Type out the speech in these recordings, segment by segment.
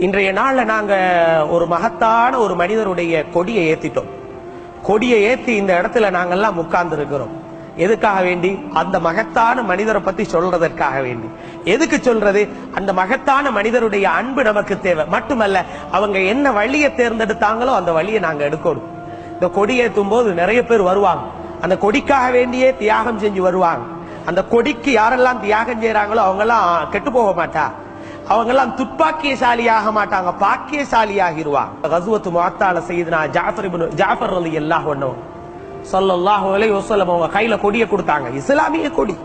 இன்றைய நாள்ல நாங்க ஒரு மகத்தான ஒரு மனிதருடைய கொடியை ஏத்திட்டோம். கொடியை ஏத்தி இந்த இடத்துல நாங்கெல்லாம் உட்கார்ந்து இருக்கிறோம். எதுக்காக வேண்டி? அந்த மகத்தான மனிதரை பத்தி சொல்றதற்காக வேண்டி. எதுக்கு சொல்றது? அந்த மகத்தான மனிதருடைய அன்பு நமக்கு தேவை. மட்டுமல்ல, அவங்க என்ன வழியை தேர்ந்தெடுத்தாங்களோ அந்த வழியை நாங்க எடுக்கணும். இந்த கொடியேற்றும் போது நிறைய பேர் வருவாங்க. அந்த கொடிக்காக வேண்டியே தியாகம் செஞ்சு வருவாங்க. அந்த கொடிக்கு யாரெல்லாம் தியாகம் செய்யறாங்களோ அவங்க எல்லாம் கெட்டு போக மாட்டா, அவங்க எல்லாம் துப்பாக்கியசாலியாக மாட்டாங்க, பாக்கியசாலியாகிடுவாங்க. கஸ்வத்து முஅத்தால சையதுனா ஜாஃபர் ரலியல்லாஹு அன்ஹு ஸல்லல்லாஹு அலைஹி வஸல்லம் அவங்க கையில கொடியை கொடுத்தாங்க. இஸ்லாமிய கொடி,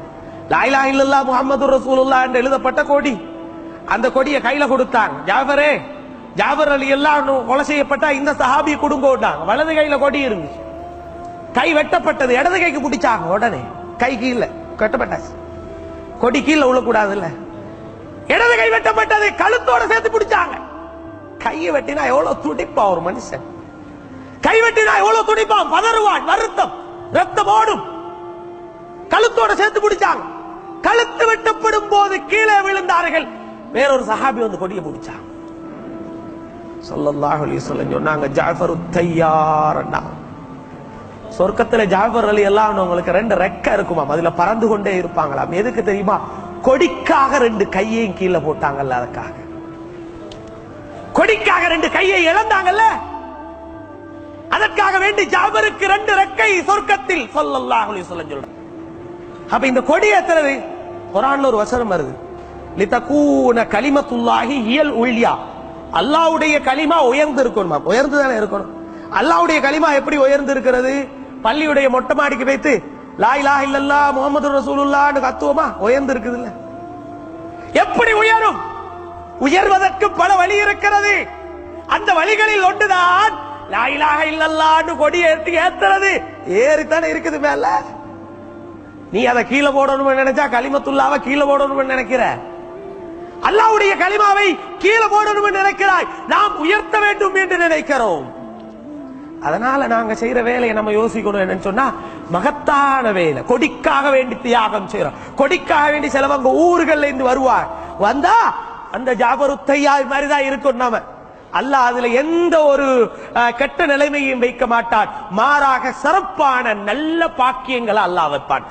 லா இலாஹ இல்லல்லாஹ் முஹம்மதுர் ரசூலுல்லாஹ் என்று எழுதப்பட்ட கொடி. அந்த கொடியை கையில கொடுத்தாங்க. ஜாஃபர் ரலியல்லாஹு அன்ஹு கொலை செய்யப்பட்ட இந்த சஹாபியை கொடுங்கோட்டாங்க. வலது கையில கொடி இருந்துச்சு, கை வெட்டப்பட்டது, இடது கைக்கு பிடிச்சாங்க. உடனே கை கீழே வெட்டப்பட்டாச்சு. கொடி கீழே விழக்கூடாது இல்ல, இடது கை வெட்டப்பட்டது, கழுத்தோட சேர்த்து பிடிச்சாங்க. கையை வெட்டினா எவ்வளவு துடிப்பா ஒரு மனுஷன், கை வெட்டினா எவ்வளவு துடிப்பான், பதறுவான், வருத்தம், ரத்தம் ஓடும். கழுத்தோட சேர்த்து பிடிச்சாங்க. கழுத்து வெட்டப்படும் போது கீழே விழுந்தார்கள். வேறொரு சஹாபி வந்து கொடியை பிடிச்சாங்க. ஸல்லல்லாஹு அலைஹி வஸல்லம் சொன்னாங்க, ஜாஃபரு தய்யார். சொர்க்கத்துல ஜாஃபர் ரலியல்லாஹு அன்ஹு உங்களுக்கு 2 ரெக்கை இருக்குமாம், அதுல பறந்து கொண்டே இருப்பாங்களாம். எதுக்கு தெரியுமா? கொடிக்காக 2 கையையும் கீழே போட்டாங்கல்ல, அதுக்காக. கொடிக்காக 2 கையை இழந்தாங்கல்ல, அதற்காக வேண்டி ஜாபருக்கு 2 ரெக்கை சொர்க்கத்தில் ஸல்லல்லாஹு அலைஹி வஸல்லம் சொல்றாங்க. அப்ப இந்த கொடி ஏத்துறது, குர்ஆன்ல ஒரு வசனம் வருது, லிதகூன கலிமத்துல்லாஹி ஹியல் உல்யா. அல்லாஹ்வுடைய கலிமா உயர்ந்து இருக்கணும். உயர்ந்து தானே இருக்கணும். அல்லாஹ்வுடைய கலிமா எப்படி உயர்ந்து இருக்கிறது? பள்ளியுடைய மொட்டை மாடிக்கு வைத்து லா இலாஹ இல்லல்லாஹ் முஹம்மதுர் ரசூலுல்லாஹ்னு கத்துவோமா? உயர்ந்து இருக்குது இல்ல. எப்படி உயரும்? உயர்வதற்கு பல வழி இருக்கிறது. அந்த வழிகளில் ஒன்றுதான் லா இலாஹ இல்லல்லாஹ்னு கொடி ஏத்துறது. ஏறித்தானே இருக்குது மேல. நீ அதை கீழே போடணும்னு நினைச்சா கலிமத்துல்லாவை கீழே போடணும்னு நினைக்கிற, அல்லாஹ்வுடைய கலிமாவை கீழே போடணும்னு நினைக்கிறாய். நாம் உயர்த்த வேண்டும் என்று நினைக்கிறோம். அதனால நாங்க செய்யற வேலையை நம்ம யோசிக்கணும். என்னன்னு சொன்னா, மகத்தான வேலை. கொடிக்காக வேண்டி தியாகம் செய்யறோம். கொடிக்காக வேண்டி சிலவங்க ஊர்கள்ல இருந்து வருவார். வந்தா அந்த ஜாஃபரு தய்யார் மாதிரிதான் இருக்கும் நாம. அல்லாஹ் அதுல எந்த ஒரு கெட்ட நிலைமையும் வைக்க மாட்டான். மாறாக சிறப்பான நல்ல பாக்கியங்களை அல்லாஹ் வைப்பான்.